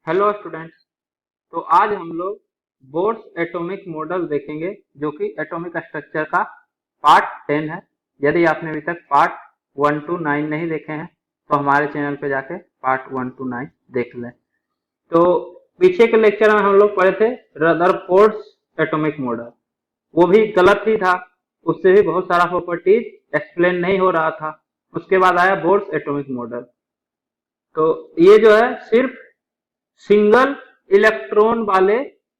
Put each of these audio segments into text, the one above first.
Hello students. तो आज हम लोग बोर्स एटॉमिक मॉडल देखेंगे जो कि एटॉमिक स्ट्रक्चर का पार्ट 10 है। यदि आपने अभी तक पार्ट 1 टू 9 नहीं देखे हैं तो हमारे चैनल पे जाके पार्ट 1 टू 9 देख लें। तो पीछे के लेक्चर में हम लोग पढ़े थे रदरफोर्ड्स एटॉमिक मॉडल। वो भी गलत ही था, उससे भी बहुत सारा प्रॉपर्टीज एक्सप्लेन नहीं हो रहा था। उसके बाद आया बोर्स एटॉमिक मॉडल। तो ये जो है सिर्फ सिंगल इलेक्ट्रॉन वाले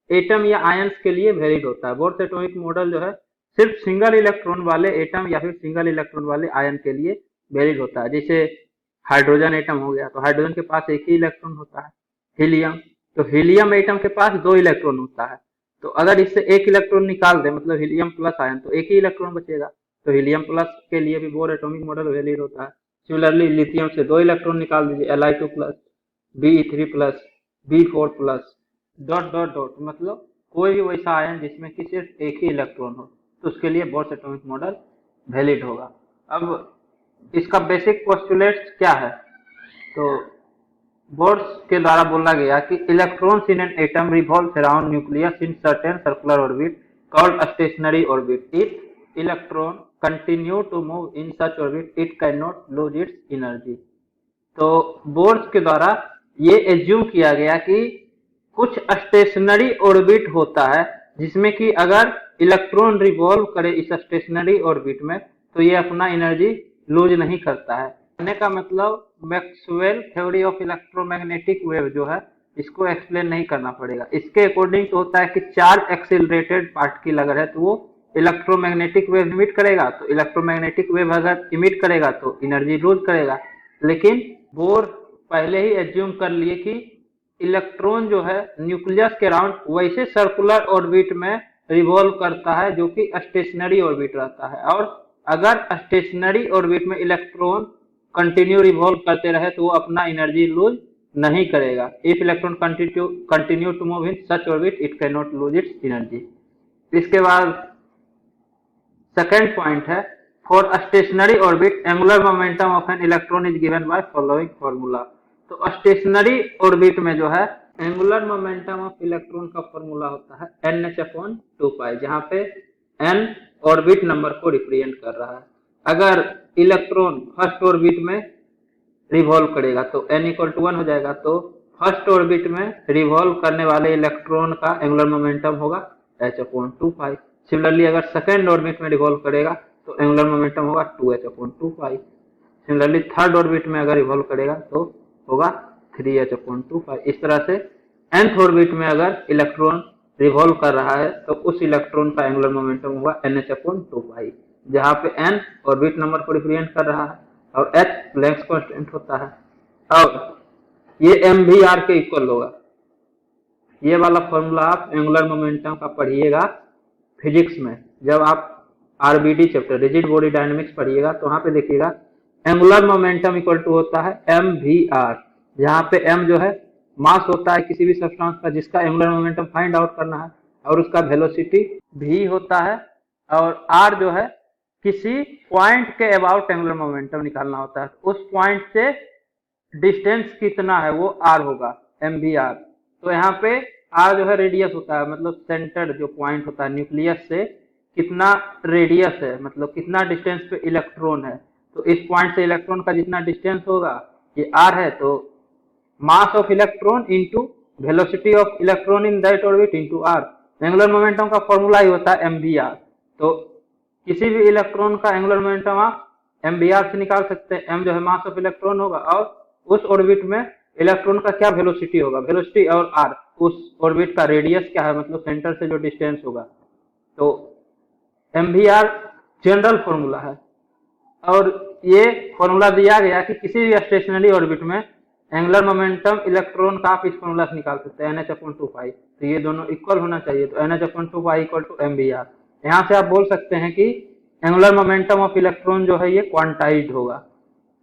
एटम या आयंस के लिए वैलिड होता है। बोर्स एटॉमिक मॉडल जो है सिर्फ सिंगल इलेक्ट्रॉन वाले एटम या फिर सिंगल इलेक्ट्रॉन वाले आयन के लिए वैलिड होता है। जैसे हाइड्रोजन एटम हो गया, तो हाइड्रोजन के पास एक ही इलेक्ट्रॉन होता है। हीलियम, तो हीलियम एटम के पास दो इलेक्ट्रॉन होता है। तो अगर इससे एक इलेक्ट्रॉन निकाल दे, मतलब हीलियम प्लस आयन, तो एक ही इलेक्ट्रॉन बचेगा। तो हीलियम प्लस के लिए भी बोर एटॉमिक मॉडल वैलिड होता है। सिमिलरली लिथियम से दो इलेक्ट्रॉन निकाल दीजिए, Li2 plus, Be3 plus, B4 plus, dot dot dot, मतलब कोई भी वैसा आयन जिसमें कि सिर्फ एक ही इलेक्ट्रॉन हो, तो उसके लिए बोर्स एटॉमिक मॉडल वैलिड होगा। अब इसका बेसिक पोस्टुलेट्स क्या है? तो बोर्स के द्वारा बोला गया कि electrons in an atom revolves around nucleus in certain circular orbit called stationary orbit. If electron continue to move in such orbit it can not lose its energy. तो Bohr's के द्वारा ये एज्यूम किया गया कि कुछ स्टेशनरी ऑर्बिट होता है जिसमें कि अगर इलेक्ट्रॉन रिवॉल्व करे इस स्टेशनरी ऑर्बिट में तो ये अपना एनर्जी लूज नहीं करता है। कहने का मतलब Maxwell theory of electromagnetic wave जो है इसको एक्सप्लेन नहीं करना पड़ेगा। इसके अकॉर्डिंग तो होता है कि चार्ज एक्सिलरेटेड पार्टिकल अगर है तो वो इलेक्ट्रोमैग्नेटिक वेव इमिट करेगा, तो इलेक्ट्रोमैग्नेटिक वेव अगर इमिट करेगा तो एनर्जी लूज करेगा। लेकिन बोर पहले ही एज्यूम कर लिए कि इलेक्ट्रॉन जो है न्यूक्लियस के अराउंड वैसे सर्कुलर ऑर्बिट में रिवॉल्व करता है जो कि स्टेशनरी ऑर्बिट रहता है। और अगर स्टेशनरी ऑर्बिट में इलेक्ट्रॉन कंटिन्यू रिवॉल्व करते रहे तो वो अपना एनर्जी लूज नहीं करेगा। If electron continue to move in such orbit it can not lose its energy. इसके बाद सेकेंड पॉइंट है, for stationary orbit angular momentum of an electron is given by following formula. तो stationary orbit में जो है angular momentum of electron का formula होता है NH/2π, जहां पे n ऑर्बिट नंबर को रिप्रेजेंट कर रहा है। अगर इलेक्ट्रॉन फर्स्ट ऑर्बिट में रिवॉल्व करेगा तो n इक्वल टू 1 हो जाएगा। तो फर्स्ट ऑर्बिट में रिवॉल्व करने वाले इलेक्ट्रॉन का एंगुलर मोमेंटम होगा h/2π। सिमिलरली अगर सेकेंड ऑर्बिट में रिवॉल्व करेगा तो एंगुलर मोमेंटम होगा 2h/2π। सिमिलरली थर्ड ऑर्बिट में अगर रिवॉल्व करेगा तो होगा 3h/2π। इस तरह से nth ऑर्बिट में अगर इलेक्ट्रॉन रिवॉल्व कर रहा है तो उस इलेक्ट्रॉन का एंगुलर मोमेंटम होगा NH/2π, जहां पे n ऑर्बिट नंबर को रिप्रेजेंट कर रहा है और h प्लैंक्स कांस्टेंट होता है। और ये mvr के इक्वल होगा। ये वाला फॉर्मूला आप एंगुलर मोमेंटम का पढ़िएगा फिजिक्स में, जब आप RBD chapter rigid body dynamics पढ़िएगा तो वहां पे देखिएगा एंगुलर मोमेंटम इक्वल टू होता है mvr, जहां पे m जो है मास होता है किसी भी सब्सटेंस का जिसका एंगुलर मोमेंटम फाइंड आउट करना है, और उसका वेलोसिटी v होता है, और r जो है किसी पॉइंट के अबाउट एंगुलर मोमेंटम निकालना होता है। उस पॉइंट से डिस्टेंस कितना है वो r होगा mvr। तो यहाँ पे r जो है रेडियस होता है, मतलब सेंटर जो पॉइंट होता है न्यूक्लियस से कितना रेडियस है, मतलब कितना डिस्टेंस पे इलेक्ट्रॉन है। तो इस पॉइंट से इलेक्ट्रॉन का जितना डिस्टेंस होगा ये r है, तो mass of electron into velocity of electron in that orbit into r। Angular momentum का फॉर्मूला ही होता है mvr। तो किसी भी इलेक्ट्रॉन का एंगुलर मोमेंटम आप mvr से निकाल सकते हैं। m जो है मास ऑफ इलेक्ट्रॉन होगा और उस ऑर्बिट में इलेक्ट्रॉन का क्या वेलोसिटी होगा, वेलोसिटी और r उस ऑर्बिट का रेडियस क्या है, मतलब सेंटर से जो डिस्टेंस होगा। तो mvr जनरल फॉर्मूला है, और ये फॉर्मूला दिया गया कि किसी भी स्टेशनरी ऑर्बिट में एंगुलर मोमेंटम इलेक्ट्रॉन का आप इस फॉर्मूला से निकाल सकते हैं NH/2π। तो ये दोनों इक्वल होना चाहिए, तो NH/2π इक्वल टू mvr। यहाँ से आप बोल सकते हैं कि एंगुलर मोमेंटम ऑफ इलेक्ट्रॉन जो है ये क्वांटाइज्ड होगा।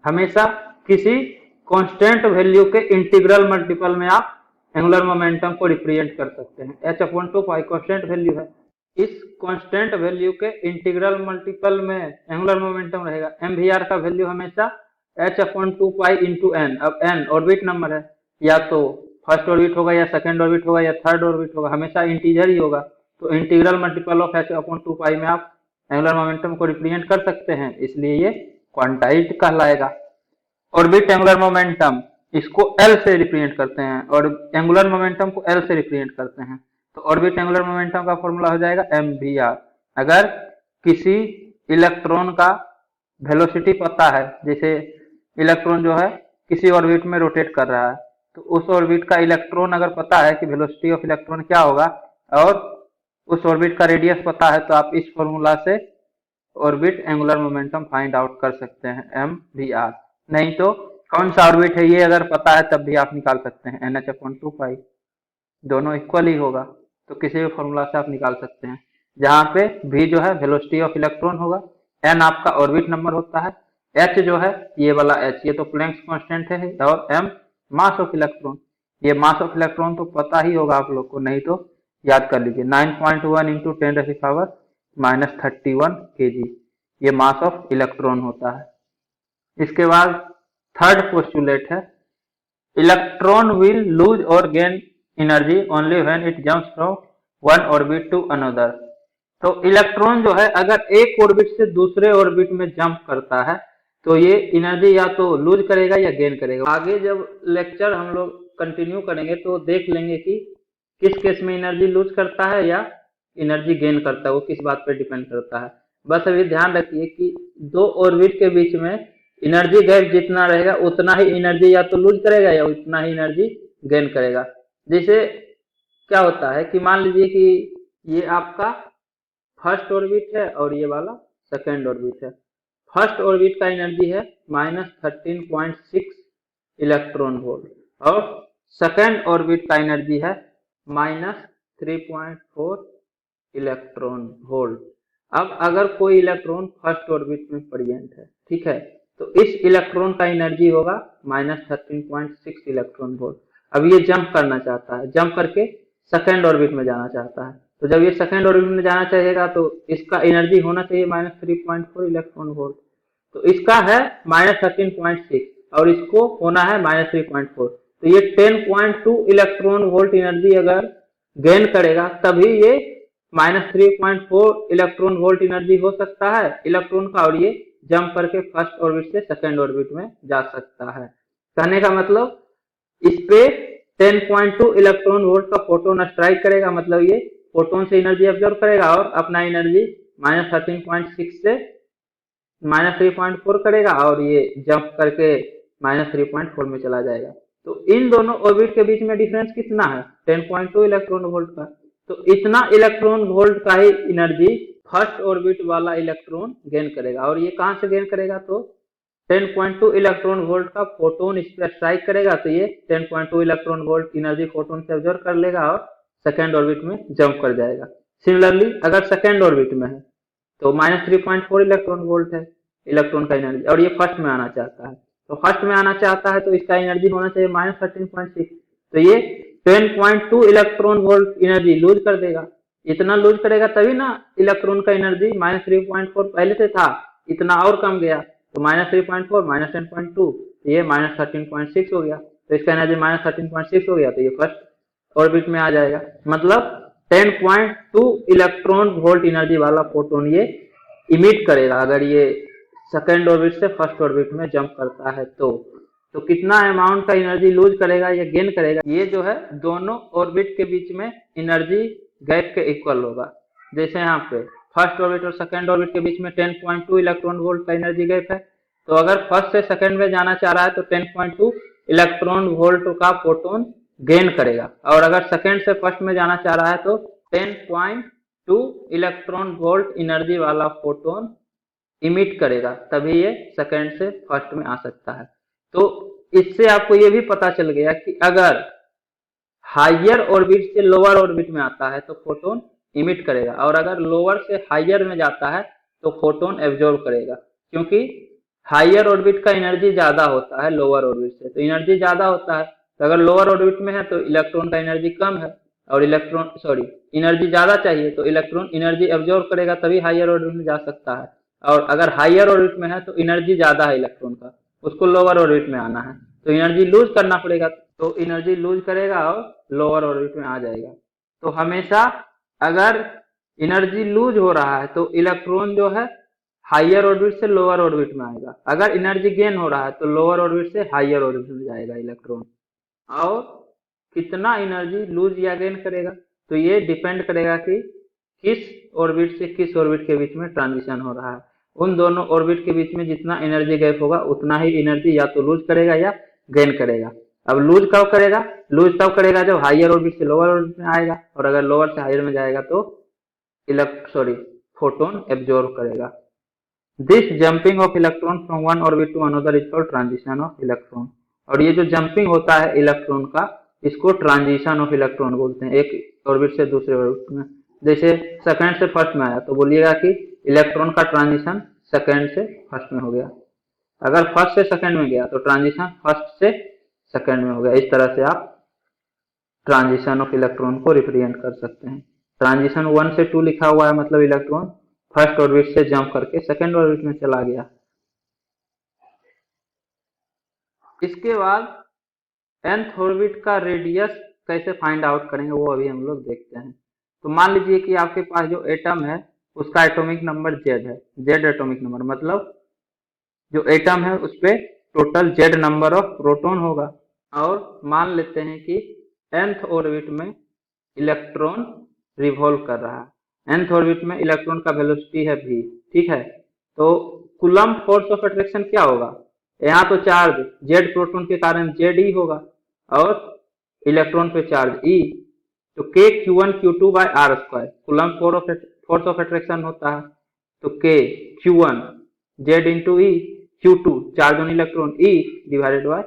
हमेशा किसी कांस्टेंट वैल्यू के इंटीग्रल मल्टीपल में आप एंगुलर मोमेंटम को रिप्रेजेंट कर सकते हैं। h/2π कांस्टेंट वैल्यू है, इस कांस्टेंट वैल्यू के इंटीग्रल मल्टीपल में एंगुलर मोमेंटम रहेगा। mvr का वैल्यू हमेशा h/2π इंटू n। अब n ऑर्बिट नंबर है, या तो फर्स्ट ऑर्बिट होगा या सेकंड ऑर्बिट होगा या थर्ड ऑर्बिट होगा, हमेशा इंटीजर ही होगा। तो इंटीग्रल मल्टीपल ऑफ h/2 में आप एंगुलर मोमेंटम को रिप्रेजेंट कर सकते हैं, इसलिए ये क्वांटाइज्ड कहलाएगा। ऑर्बिट एंगुलर मोमेंटम इसको L से रिप्रेजेंट करते हैं और एंगुलर मोमेंटम को L से रिप्रेजेंट करते हैं। तो ऑर्बिट एंगुलर मोमेंटम का फॉर्मूला हो जाएगा mvr। अगर किसी इलेक्ट्रॉन का वेलोसिटी पता है, जैसे इलेक्ट्रॉन जो है किसी ऑर्बिट में रोटेट कर रहा है, तो उस ऑर्बिट का इलेक्ट्रॉन अगर पता है कि वेलोसिटी ऑफ इलेक्ट्रॉन क्या होगा और उस ऑर्बिट का रेडियस पता है, तो आप इस फॉर्मूला से orbit angular momentum find out कर सकते हैं mvr। नहीं तो कौन सा ऑर्बिट है ये अगर पता है तब भी आप निकाल सकते हैं, nh/2 दोनों इक्वल ही होगा, तो किसी भी फॉर्मूला से आप निकाल सकते हैं। जहां पे v जो है वेलोसिटी ऑफ इलेक्ट्रॉन होगा, n आपका ऑर्बिट नंबर होता है, h जो है ये वाला h ये तो प्लैंक्स कांस्टेंट है, और m मास ऑफ इलेक्ट्रॉन। ये मास ऑफ इलेक्ट्रॉन तो पता ही होगा आप लोग को, नहीं तो याद कर लीजिए 9.1 इंटू 10⁻31 kg ये मास ऑफ इलेक्ट्रॉन होता है। इसके बाद थर्ड पोस्टुलेट है, इलेक्ट्रॉन विल लूज और gain energy only when it jumps from one orbit to another. तो इलेक्ट्रॉन जो है अगर एक ऑर्बिट से दूसरे ऑर्बिट में जंप करता है तो ये एनर्जी या तो लूज करेगा या गेन करेगा। आगे जब लेक्चर हम लोग कंटिन्यू करेंगे तो देख लेंगे कि किस केस में एनर्जी लूज करता है या एनर्जी गेन करता है, वो किस बात पर डिपेंड करता है। बस अभी ध्यान रखिए कि दो ऑर्बिट के बीच में एनर्जी गैप जितना रहेगा उतना ही एनर्जी या तो लूज करेगा या उतना ही एनर्जी गेन करेगा। जैसे क्या होता है कि मान लीजिए कि ये आपका फर्स्ट ऑर्बिट है और ये वाला सेकेंड ऑर्बिट है। फर्स्ट ऑर्बिट का एनर्जी है -13.6 इलेक्ट्रॉन वोल्ट और सेकेंड ऑर्बिट का एनर्जी है -3.4 इलेक्ट्रॉन वोल्ट। अब अगर कोई इलेक्ट्रॉन फर्स्ट ऑर्बिट में प्रेजेंट है, ठीक है, तो इस इलेक्ट्रॉन का एनर्जी होगा -13.6 इलेक्ट्रॉन वोल्ट। अब ये जंप करना चाहता है, जंप करके सेकेंड ऑर्बिट में जाना चाहता है। तो जब ये सेकेंड ऑर्बिट में जाना चाहेगा तो इसका एनर्जी होना चाहिए -3.4 इलेक्ट्रॉन वोल्ट। तो इसका है -13.6 और इसको होना है -3.4। तो ये 10.2 इलेक्ट्रॉन वोल्ट एनर्जी अगर गेन करेगा तभी ये -3.4 इलेक्ट्रॉन वोल्ट एनर्जी हो सकता है इलेक्ट्रॉन का, और ये जंप करके फर्स्ट ऑर्बिट से सेकेंड ऑर्बिट में जा सकता है। कहने का मतलब इस पे 10.2 इलेक्ट्रॉन वोल्ट का फोटोन स्ट्राइक करेगा, मतलब ये फोटोन से एनर्जी ऑब्जर्व करेगा और अपना एनर्जी -13.6 से -3.4 करेगा और ये जंप करके -3.4 में चला जाएगा। तो इन दोनों ऑर्बिट के बीच में डिफरेंस कितना है? 10.2 इलेक्ट्रॉन वोल्ट का। तो इतना इलेक्ट्रॉन वोल्ट का ही एनर्जी फर्स्ट ऑर्बिट वाला इलेक्ट्रॉन गेन करेगा। और ये कहां से गेन करेगा? तो 10.2 इलेक्ट्रॉन वोल्ट का फोटोन इस पर स्ट्राइक करेगा तो ये 10.2 इलेक्ट्रॉन वोल्ट एनर्जी फोटोन से ऑब्जर्व कर लेगा और सेकेंड ऑर्बिट में जंप कर जाएगा। सिमिलरली अगर सेकेंड ऑर्बिट में है तो -3.4 इलेक्ट्रॉन वोल्ट है इलेक्ट्रॉन का एनर्जी और ये फर्स्ट में आना चाहता है। तो फर्स्ट में आना चाहता है तो इसका एनर्जी होना चाहिए -13.6। तो ये 10.2 इलेक्ट्रॉन वोल्ट एनर्जी लूज कर देगा। इतना लूज करेगा तभी ना इलेक्ट्रॉन का एनर्जी -3.4 पहले से था, इतना और कम गया तो -3.4 -10.2 ये -13.6 हो गया। तो इसका एनर्जी -13.6 हो गया तो ये फर्स्ट ऑर्बिट में आ जाएगा। मतलब 10.2 इलेक्ट्रॉन वोल्ट एनर्जी वाला फोटोन ये इमिट करेगा अगर ये सेकेंड ऑर्बिट से फर्स्ट ऑर्बिट में जंप करता है। तो कितना अमाउंट का एनर्जी लूज करेगा या गेन करेगा, ये जो है दोनों ऑर्बिट के बीच में एनर्जी गैप के इक्वल होगा। जैसे यहाँ पे फर्स्ट ऑर्बिट और सेकेंड ऑर्बिट के बीच में 10.2 इलेक्ट्रॉन वोल्ट का एनर्जी गैप है, तो अगर फर्स्ट से सेकेंड में जाना चाह रहा है तो 10.2 इलेक्ट्रॉन वोल्ट का फोटोन गेन करेगा, और अगर सेकेंड से फर्स्ट में जाना चाह रहा है तो 10.2 इलेक्ट्रॉन वोल्ट एनर्जी वाला फोटोन इमिट करेगा, तभी ये सेकेंड से फर्स्ट में आ सकता है। तो इससे आपको ये भी पता चल गया कि अगर हायर ऑर्बिट से लोअर ऑर्बिट में आता है तो फोटोन इमिट करेगा, और अगर लोअर से हायर में जाता है तो फोटोन एब्जॉर्ब करेगा, क्योंकि हायर ऑर्बिट का एनर्जी ज्यादा होता है लोअर ऑर्बिट से। तो एनर्जी ज्यादा होता है तो अगर लोअर ऑर्बिट में है तो इलेक्ट्रॉन का एनर्जी कम है और एनर्जी ज्यादा चाहिए तो इलेक्ट्रॉन एनर्जी एब्जॉर्ब करेगा तभी हायर ऑर्बिट में जा सकता है। और अगर हायर ऑर्बिट में है तो एनर्जी ज्यादा है इलेक्ट्रॉन का, उसको लोअर ऑर्बिट में आना है तो एनर्जी लूज करना पड़ेगा, तो एनर्जी लूज करेगा और लोअर ऑर्बिट में आ जाएगा। तो हमेशा अगर एनर्जी लूज हो रहा है तो इलेक्ट्रॉन जो है हाइयर ऑर्बिट से लोअर ऑर्बिट में आएगा, अगर एनर्जी गेन हो रहा है तो लोअर ऑर्बिट से हाइयर ऑर्बिट में जाएगा इलेक्ट्रॉन। और कितना एनर्जी लूज या गेन करेगा तो ये डिपेंड करेगा कि किस ऑर्बिट से किस ऑर्बिट के बीच में ट्रांजिशन हो रहा है। उन दोनों ऑर्बिट के बीच में जितना एनर्जी गैप होगा उतना ही एनर्जी या तो लूज करेगा या गेन करेगा। अब लूज कब करेगा? लूज तब करेगा जब हाइयर ऑर्बिट से लोअर ऑर्बिट में आएगा, और अगर लोअर से हाइयर में जाएगा तो फोटोन एब्जॉर्ब करेगा। This jumping of electron from one orbit to another is called transition of electron. और ये जो जंपिंग होता है इलेक्ट्रॉन का, इसको ट्रांजिशन ऑफ इलेक्ट्रॉन बोलते हैं, एक ऑर्बिट से दूसरे ऑर्बिट में। जैसे सेकंड से फर्स्ट में आया तो बोलिएगा कि इलेक्ट्रॉन का ट्रांजिशन सेकंड से फर्स्ट में हो गया। अगर फर्स्ट से सेकंड में गया तो ट्रांजिशन फर्स्ट से सेकंड में हो गया। इस तरह से आप ट्रांजिशन ऑफ इलेक्ट्रॉन को रिप्रेजेंट कर सकते हैं। ट्रांजिशन 1 से 2 लिखा हुआ है, मतलब इलेक्ट्रॉन फर्स्ट ऑर्बिट से जंप करके सेकंड ऑर्बिट में चला गया। इसके बाद nth ऑर्बिट का रेडियस कैसे फाइंड आउट करेंगे वो अभी हम लोग देखते हैं। तो मान लीजिए कि आपके पास जो एटम है उसका एटॉमिक नंबर Z है, Z एटॉमिक नंबर, मतलब जो एटम है उस पे total Z number of proton होगा। और मान लेते हैं कि nth ऑर्बिट में इलेक्ट्रॉन रिवॉल्व कर रहा है। nth ऑर्बिट में इलेक्ट्रॉन का वेलोसिटी है v, ठीक है। तो कूलम्ब फोर्स ऑफ अट्रैक्शन क्या होगा? यहाँ तो चार्ज Z प्रोटॉन के कारण Ze होगा और इलेक्ट्रॉन पे चार्ज E, तो K Q1 Q2 by R square Coulomb force of attraction होता है। तो K Q1 Z into E, Q2 charge on electron E divided by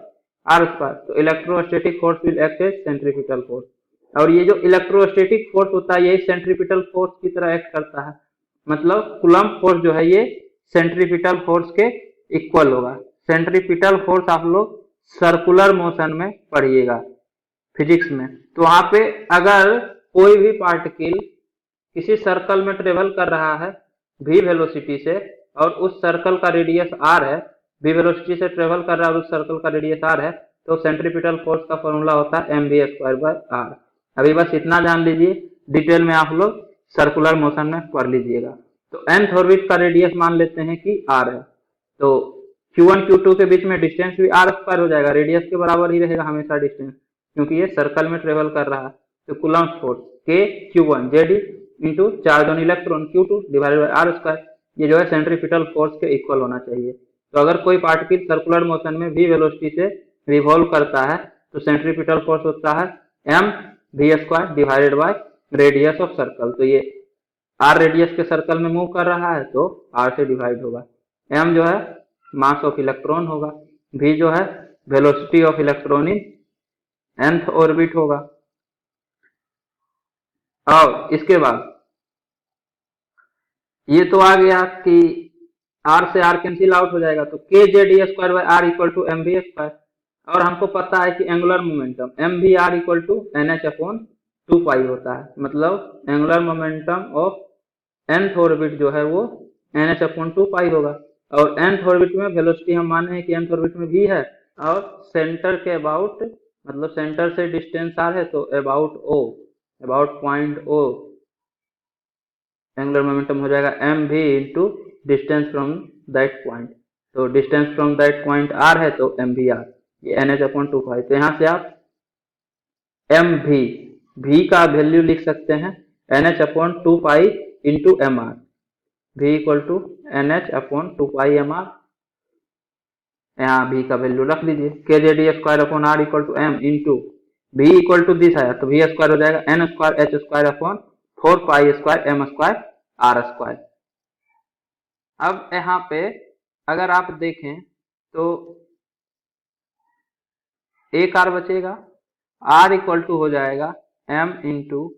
R square. तो electrostatic force will act as centripetal force. और ये जो electrostatic force होता है यही सेंट्रीपिटल फोर्स की तरह एक्ट करता है, मतलब कूलम्ब फोर्स जो है ये सेंट्रीपिटल फोर्स के इक्वल होगा। सेंट्रीपिटल फोर्स आप लोग सर्कुलर मोशन में पढ़िएगा फिजिक्स में। तो वहां पे अगर कोई भी पार्टिकल किसी सर्कल में ट्रेवल कर रहा है v वेलोसिटी से और उस सर्कल का रेडियस r है, v वेलोसिटी से ट्रेवल कर रहा है और उस सर्कल का रेडियस r है, तो सेंट्रीपिटल फोर्स का फॉर्मूला होता है mv²/r। अभी बस इतना जान लीजिए, डिटेल में आप लोग सर्कुलर मोशन में पढ़ लीजिएगा। तो nth ऑर्बिट का रेडियस मान लेते हैं कि r है, तो Q1 Q2 के बीच में डिस्टेंस भी r² हो जाएगा, रेडियस के बराबर ही रहेगा हमेशा डिस्टेंस, क्योंकि ये सर्कल में ट्रेवल कर रहा है। तो coulomb force K Q1 Z into charge on electron Q2 divided by R square, ये जो है सेंट्रीपिटल फोर्स के इक्वल होना चाहिए। तो अगर कोई पार्टिकल सर्कुलर मोशन में v वेलोसिटी से रिवॉल्व करता है तो सेंट्रीपिटल फोर्स होता है mv² divided by radius of circle. तो ये r रेडियस के सर्कल में मूव कर रहा है तो r से डिवाइड होगा। m जो है मास ऑफ इलेक्ट्रॉन होगा, v जो है velocity of electron in nth orbit होगा। और इसके बाद ये तो आ गया कि r से r कैंसिल आउट हो जाएगा, तो kZe²/r इक्वल टू mv²। और हमको पता है कि angular momentum mvr equal to nh/2π होता है, मतलब angular momentum of nth orbit जो है वो nh/2π होगा। और nth ऑर्बिट में वेलोसिटी हम माने हैं कि nth ऑर्बिट में v है, और सेंटर के अबाउट, मतलब सेंटर से डिस्टेंस r है, तो about point O angular momentum हो जाएगा mv into distance from that point. तो distance from that point r है तो mvr, ये nh/2π। तो यहाँ से आप mv v का वैल्यू लिख सकते हैं nh/2π into mr, v equal to nh/2π mr। यहाँ v का वैल्यू रख लीजिए, kZe²/r equal to m into v equal to this आया तो v² हो जाएगा n²h²/4π² m²r²। अब यहाँ पे अगर आप देखें तो एक r बचेगा, r इक्वल टू हो जाएगा m इंटू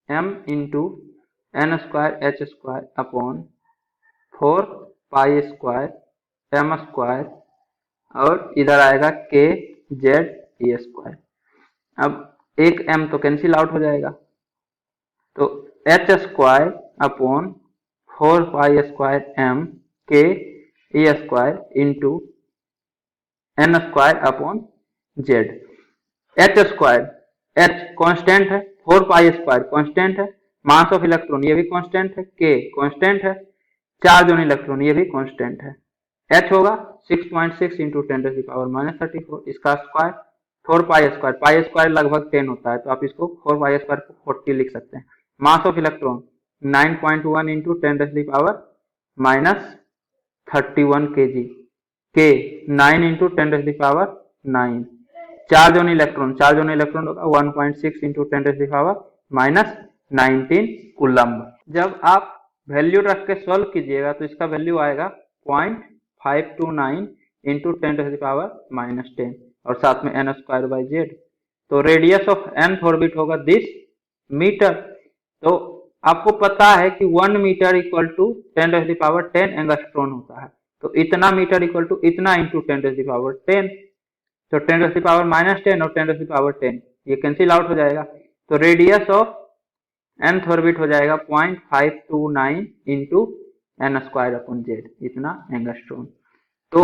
n²h²/4π² और इधर आएगा kZe²। अब एक m तो कैंसिल आउट हो जाएगा, तो h²/4π² kE² into n²/z। H square, H constant है, 4 पाई स्क्वायर कांस्टेंट है, मास ऑफ इलेक्ट्रॉन ये भी कांस्टेंट है, के कांस्टेंट है, चार्ज ऑन इलेक्ट्रॉन ये भी कांस्टेंट है। एच होगा 6.6 इंटू 10⁻34, इसका स्क्वायर 4 पाई स्क्वायर लगभग 10 होता है, तो आप इसको 4 पाई स्क्वायर को 40 लिख सकते हैं। Mass of electron 9.1 into 10⁻31 kg, के 9 इंटू 10⁻9। चार्ज ऑन इलेक्ट्रॉन होगा 1.6 इंटू 10⁻19 कूलम्ब। जब आप वैल्यू रख के सॉल्व कीजिएगा तो इसका वैल्यू आएगा 0.529 इंटू 10⁻10 और साथ में n स्क्वायर बाई जेड। तो रेडियस ऑफ nth ऑर्बिट होगा दिस मीटर। तो आपको पता है कि 1 मीटर इक्वल टू 10⁻10 एंगस्ट्रॉन होता है, तो इतना मीटर इक्वल टू इतना इंटू 10⁻10, तो 10⁻10 और 10⁻10 ये कैंसिल आउट हो जाएगा। तो रेडियस ऑफ nth ऑर्बिट हो जाएगा 0.529 into n square upon Z, इतना एंगस्ट्रॉन। तो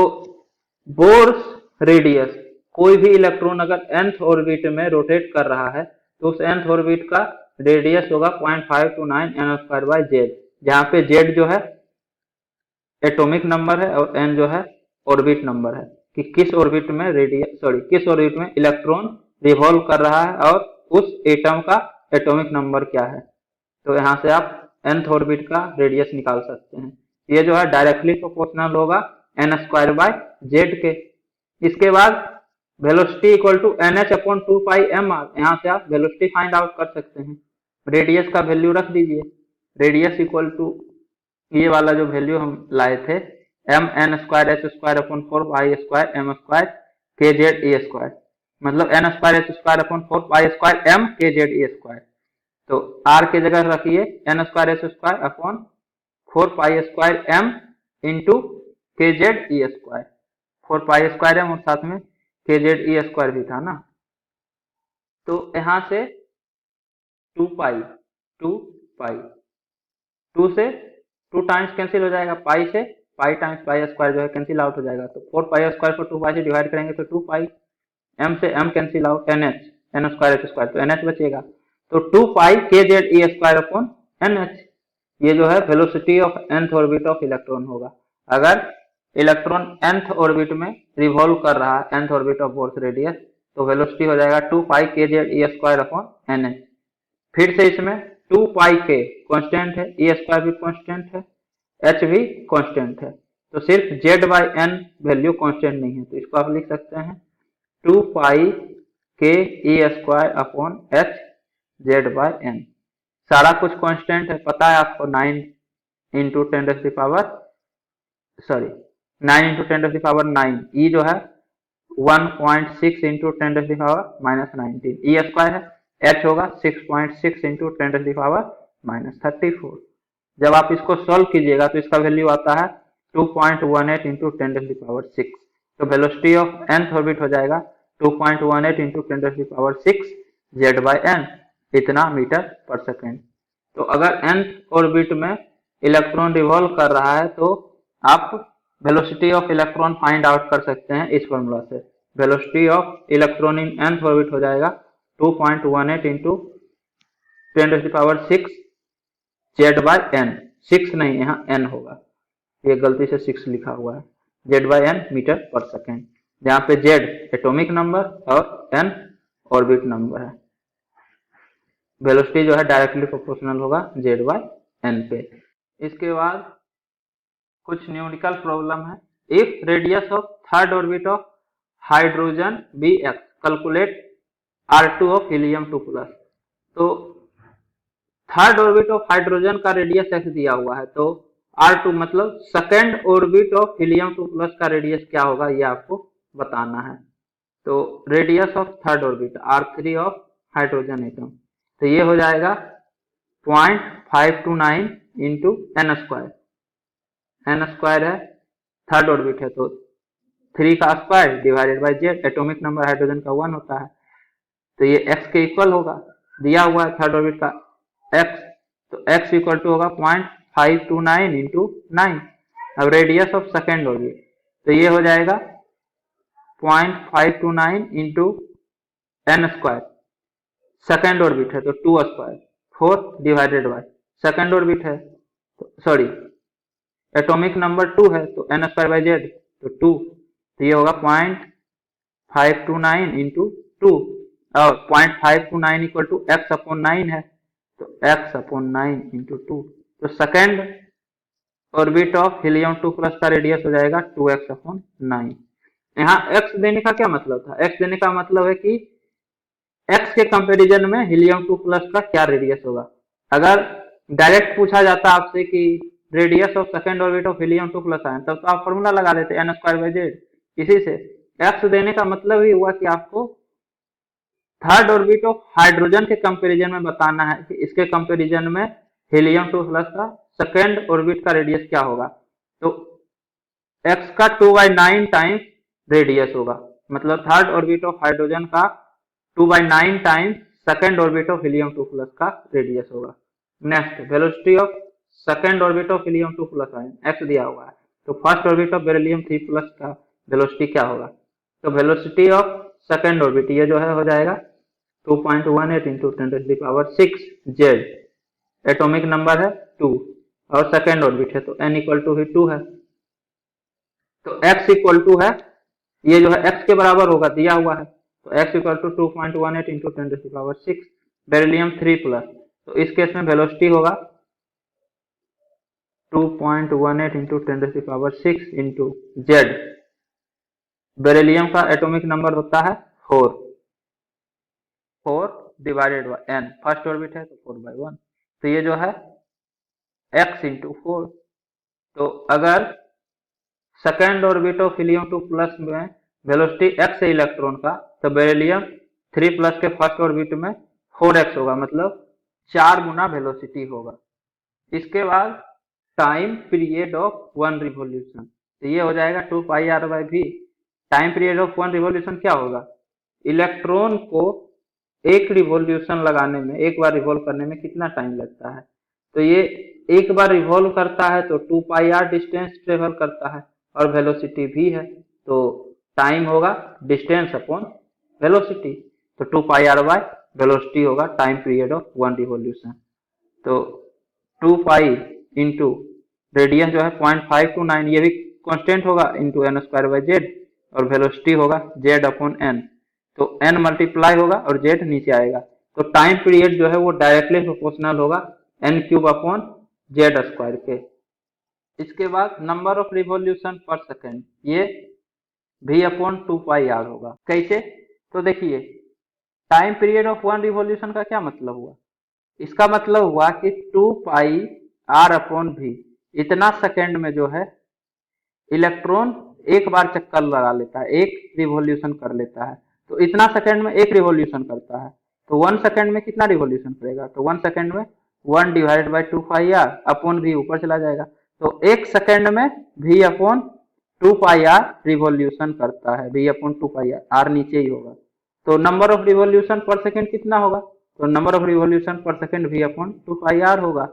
बोर्स रेडियस, कोई भी इलेक्ट्रॉन अगर nth ऑर्बिट में रोटेट कर रहा है तो उस nth ऑर्बिट का रेडियस होगा 0.529 n स्क्वायर बाय जेड, जहां पे जेड जो है एटॉमिक नंबर है और n जो है ऑर्बिट नंबर है, कि किस ऑर्बिट में किस ऑर्बिट में इलेक्ट्रॉन रिवॉल्व कर रहा है और उस एटम का एटॉमिक नंबर क्या है। तो यहां से आप nth ऑर्बिट का रेडियस निकाल सकते हैं। ये जो है डायरेक्टली प्रोपोर्शनल होगा n स्क्वायर बाय जेड के। इसके बाद velocity equal to NH upon 2 pi mr, यहाँ से आप वेलोसिटी फाइंड आउट कर सकते हैं। रेडियस का वैल्यू रख दीजिए, रेडियस इक्वल टू ये वाला जो वैल्यू हम लाए थे mn square h square upon 4 pi square m square के जेड ए स्क्वायर, मतलब n square h square upon 4 pi square m के जेड ए स्क्वायर। तो r के जगह रखिए n square h square upon 4 pi square m into के Z E square, 4 pi square m और साथ में के जेड ई स्क्वायर भी था ना। तो यहां से 2 से 2 टाइम्स कैंसिल हो जाएगा, पाई से पाई टाइम्स पाई स्क्वायर जो है कैंसिल आउट हो जाएगा। तो 4 पाई स्क्वायर को 2 पाई से डिवाइड करेंगे तो 2 पाई, m से m cancel out, NH n square h square, तो NH बचेगा। तो 2 पाई के जेड ई स्क्वायर अपॉन NH, ये जो है velocity of nth orbit of electron होगा। अगर इलेक्ट्रॉन nth ऑर्बिट में रिवॉल्व कर रहा है, nth orbit of bourse radius, तो वेलोसिटी हो जाएगा 2 पाई के जेड ई स्क्वायर अपॉन NH। फिर से इसमें 2 पाई के कांस्टेंट है, ई स्क्वायर भी कांस्टेंट है, h भी कांस्टेंट है, तो सिर्फ z by n value constant नहीं है, तो इसको आप लिख सकते हैं 2 pi K E square upon h z by n। सारा कुछ कांस्टेंट है, पता है आपको 9 इंटू 10⁻9 ई जो है 1.6 इंटू 10⁻19 ई स्क्वायर है, h होगा 6.6 इंटू 10⁻34। जब आप इसको सॉल्व कीजिएगा तो इसका वैल्यू आता है 2.18 इंटू 10⁻6। तो वेलोसिटी ऑफ nth ऑर्बिट हो जाएगा 2.18 इंटू 10⁻6 जेड बाई n, इतना मीटर पर सेकेंड। तो अगर nth ऑर्बिट में इलेक्ट्रॉन रिवॉल्व कर रहा है तो आप velocity of electron find out कर सकते हैं इस फॉर्मूला से। Velocity of electron in nth orbit हो जाएगा 2.18 इंटू 10⁻6 जेड बाई n, 6 नहीं यहाँ n होगा, ये गलती से 6 लिखा हुआ है, Z by n metre per second, जहाँ पे जेड एटॉमिक नंबर और n ऑर्बिट नंबर है। वेलोसिटी जो है डायरेक्टली प्रोपोर्शनल होगा जेड बाई n पे। इसके बाद कुछ न्यूमेरिकल प्रॉब्लम है। If radius of third orbit of hydrogen be x, calculate R2 of helium 2 plus. तो थर्ड ऑर्बिट ऑफ हाइड्रोजन का रेडियस x दिया हुआ है, तो R2 मतलब second orbit of helium 2 plus का रेडियस क्या होगा ये आपको बताना है। तो radius of third orbit R3 of hydrogen atom, तो ये हो जाएगा 0.529 into n square, n square है थर्ड ऑर्बिट है, तो 3 का square divided by Z, atomic number hydrogen का 1 होता है, तो ये x के इक्वल होगा, दिया हुआ है थर्ड ऑर्बिट का x, तो x इक्वल टू होगा 0.529 इंटू 9। अब रेडियस ऑफ सेकेंड ऑर्बिट, तो ये हो जाएगा 0.529 into n square, second orbit है तो 2 square, 4 divided by second orbit है तो सॉरी एटॉमिक नंबर 2 है तो एन स्क्वायर बाई जेड तो 2, तो ये होगा 0.529 इंटू 2 और 0.529 इक्वल टू एक्स अपॉन 9 है तो एक्स अपॉन 9 इंटू 2, तो second orbit of helium 2 plus का रेडियस हो जाएगा 2x अपॉन 9। यहाँ x देने का क्या मतलब था? x देने का मतलब है कि x के कंपैरिजन में हीलियम 2 प्लस का क्या रेडियस होगा। अगर डायरेक्ट पूछा जाता आपसे कि radius of second orbit of helium 2 plus ion, तब तो आप फॉर्मूला लगा देते एन स्क्वायर बाई जेड। इसी से x देने का मतलब ही हुआ कि आपको थर्ड ऑर्बिट ऑफ हाइड्रोजन के कंपैरिजन में बताना है कि इसके कंपैरिजन में हीलियम 2 प्लस का सेकेंड ऑर्बिट का रेडियस क्या होगा। तो x का 2/9 टाइम्स रेडियस होगा, मतलब थर्ड ऑर्बिट ऑफ हाइड्रोजन का 2/9 times second orbit of helium 2 plus का रेडियस होगा। Next, velocity of second orbit of helium 2 plus ion x दिया हुआ है, तो first orbit of beryllium 3 plus का वेलोसिटी क्या होगा? तो वेलोसिटी ऑफ सेकेंड ऑर्बिट ये जो है हो जाएगा 2.18 इंटू 10⁶ जेड, एटॉमिक नंबर है 2 और सेकेंड ऑर्बिट है तो n इक्वल टू ही 2 है, तो x इक्वल टू है ये जो है x के बराबर होगा दिया हुआ है, तो x equal to 2.18 into 10⁶ beryllium 3 plus, तो इस केस में वेलोसिटी होगा 2.18 इंटू 10⁶ इंटू जेड, बेरिलियम का एटॉमिक नंबर होता है 4 divided by n, first orbit है तो 4/1, तो ये जो है x इंटू 4। तो अगर second orbit of helium 2 plus में वेलोसिटी x है इलेक्ट्रॉन का, तो बेरिलियम 3 प्लस के फर्स्ट ऑर्बिट में 4x होगा, मतलब 4 गुना वेलोसिटी होगा। इसके बाद टाइम पीरियड ऑफ 1 रिवॉल्यूशन, तो ये हो जाएगा 2πr/v। Time period of 1 revolution क्या होगा? इलेक्ट्रॉन को एक रिवॉल्यूशन लगाने में, एक बार रिवॉल्व करने में कितना टाइम लगता है? तो ये एक बार रिवॉल्व करता है तो 2πr डिस्टेंस ट्रेवल करता है और वेलोसिटी v है, तो टाइम होगा डिस्टेंस अपॉन वेलोसिटी, तो 2πr बाय वेलोसिटी होगा टाइम पीरियड ऑफ 1 रिवॉल्यूशन। तो 2π इंटू रेडियस जो है 0.529 ये भी कांस्टेंट होगा into n square by Z, और वेलोसिटी होगा z अपॉन n, तो n मल्टीप्लाई होगा और z नीचे आएगा, तो टाइम पीरियड जो है वो डायरेक्टली प्रोपोर्शनल होगा n³ अपॉन जेड स्क्वायर के। इसके बाद नंबर ऑफ रिवॉल्यूशन पर सेकेंड, ये v अपॉन 2πr होगा। कैसे? तो देखिए टाइम पीरियड ऑफ 1 रिवॉल्यूशन का क्या मतलब हुआ? इसका मतलब हुआ कि 2πr अपॉन v, इतना सेकेंड में जो है इलेक्ट्रॉन एक बार चक्कर लगा लेता है, एक रिवॉल्यूशन कर लेता है, तो इतना सेकेंड में एक रिवॉल्यूशन करता है, तो 1 सेकेंड में कितना रिवॉल्यूशन करेगा? तो 1 सेकेंड में 1 divided by 2πr upon v ऊपर चला जाएगा, तो एक सेकेंड में v अपॉन 2πr रिवॉल्यूशन करता है, v अपॉन 2πr, r नीचे ही होगा, तो नंबर ऑफ रिवॉल्यूशन पर सेकेंड कितना होगा? तो नंबर ऑफ रिवॉल्यूशन पर सेकेंड v अपॉन 2πr होगा,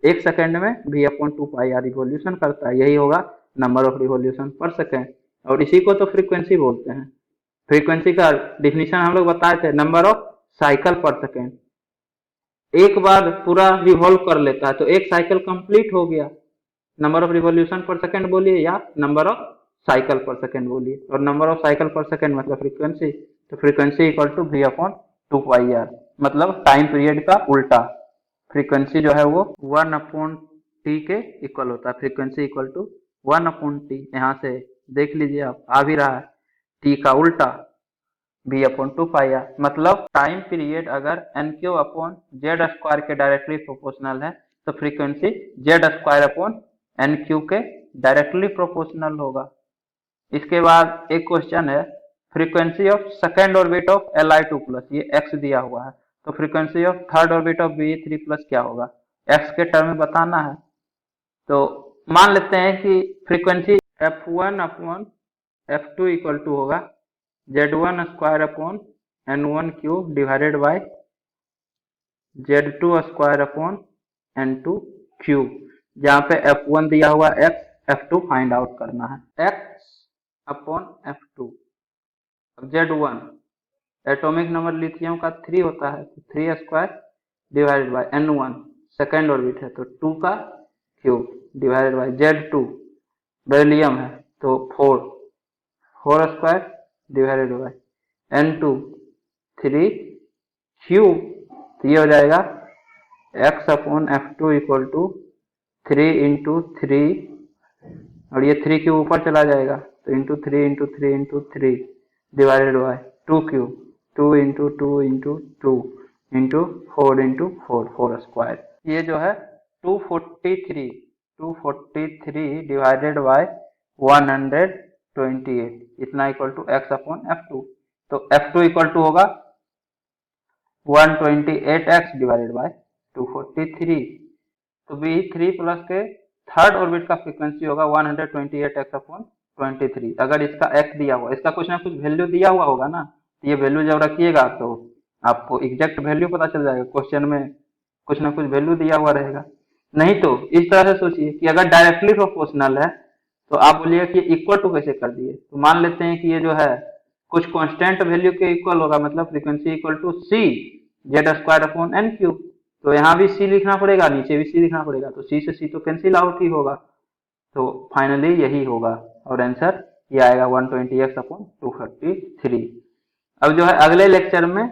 एक सेकेंड में v अपॉन 2πr रिवॉल्यूशन करता है, यही होगा नंबर ऑफ रिवॉल्यूशन पर सेकेंड, और इसी को तो फ्रीक्वेंसी बोलते हैं। फ्रीक्वेंसी का डिफिनीशन हम लोग बताए थे, नंबर ऑफ साइकिल पर सेकेंड, एक बार पूरा रिवॉल्व कर लेता है तो एक साइकिल कंप्लीट हो गया, नंबर ऑफ रिवॉल्यूशन पर सेकेंड बोलिए या नंबर ऑफ साइकिल पर सेकेंड बोलिए, और नंबर ऑफ साइकिल पर सेकेंड मतलब फ्रीक्वेंसी, तो frequency equal to v upon 2πr, मतलब टाइम पीरियड का उल्टा, फ्रीक्वेंसी जो है वो 1 अपॉन t के इक्वल होता है, frequency equal to 1 upon t, यहाँ से देख लीजिए आप आ भी रहा है, t का उल्टा v अपॉन 2πr, मतलब टाइम पीरियड अगर n³ अपॉन जेड स्क्वायर के डायरेक्टली प्रोपोर्शनल है तो frequency Z square upon n³ के डायरेक्टली प्रोपोर्शनल होगा। इसके बाद एक क्वेश्चन है, frequency of second orbit of Li2 plus, ये x दिया हुआ है, तो frequency of third orbit of Be3 plus क्या होगा? x के टर्म में बताना है, तो मान लेते हैं कि frequency f1 upon f2 equal to होगा z1 square upon n1³ divided by z2 square upon n2³, जहाँ पे f1 दिया हुआ x, f2 फाइंड आउट करना है, x upon f2, z1 atomic number lithium का 3 होता है, तो 3 square divided by N1 second orbit है तो 2 का cube divided by Z2 beryllium है तो 4 square divided by N2 3 cube, तो ये हो जाएगा x/F2 इक्वल टू 3 इंटू 3, और ये 3 क्यूब ऊपर चला जाएगा तो into 3 into 3 into 3 divided by 2 cube 2 into 2 into 2 into 4 into 4 square. ये जो है 243 डिवाइडेड बाय 128 इतना इक्वल टू x/F2, तो F2 इक्वल टू होगा 128x डिवाइडेड बाय 243, तो B3 प्लस के थर्ड ऑर्बिट का फ्रीक्वेंसी होगा 128x/23। अगर इसका x दिया हुआ, इसका कुछ ना कुछ वैल्यू दिया हुआ होगा ना, तो ये वैल्यू जब रखिएगा तो आपको एग्जैक्ट वैल्यू पता चल जाएगा, क्वेश्चन में कुछ ना कुछ वैल्यू दिया हुआ रहेगा। नहीं तो इस तरह से सोचिए कि अगर डायरेक्टली प्रोपोर्शनल है तो आप बोलिए कि इक्वल टू कैसे कर दिए, तो मान लेते हैं कि ये जो है कुछ कांस्टेंट वैल्यू के इक्वल होगा, मतलब frequency equal to C Z²/N3, तो यहाँ भी C लिखना पड़ेगा, नीचे भी C लिखना पड़ेगा, तो C से C तो कैंसिल आउट ही होगा, तो फाइनली यही होगा और आंसर ये आएगा 120x/233। अब जो है अगले लेक्चर में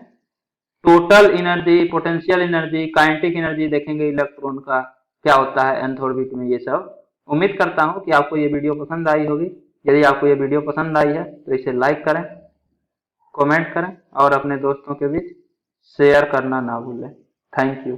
total energy, potential energy, kinetic energy देखेंगे इलेक्ट्रॉन का क्या होता है nth ऑर्बिट में, ये सब। उम्मीद करता हूँ कि आपको ये वीडियो पसंद आई होगी। यदि आपको ये वीडियो पसंद आई है तो इसे लाइक करें, कमेंट करें और अपने दोस्तों के बीच शेयर करना ना भूलें। Thank you.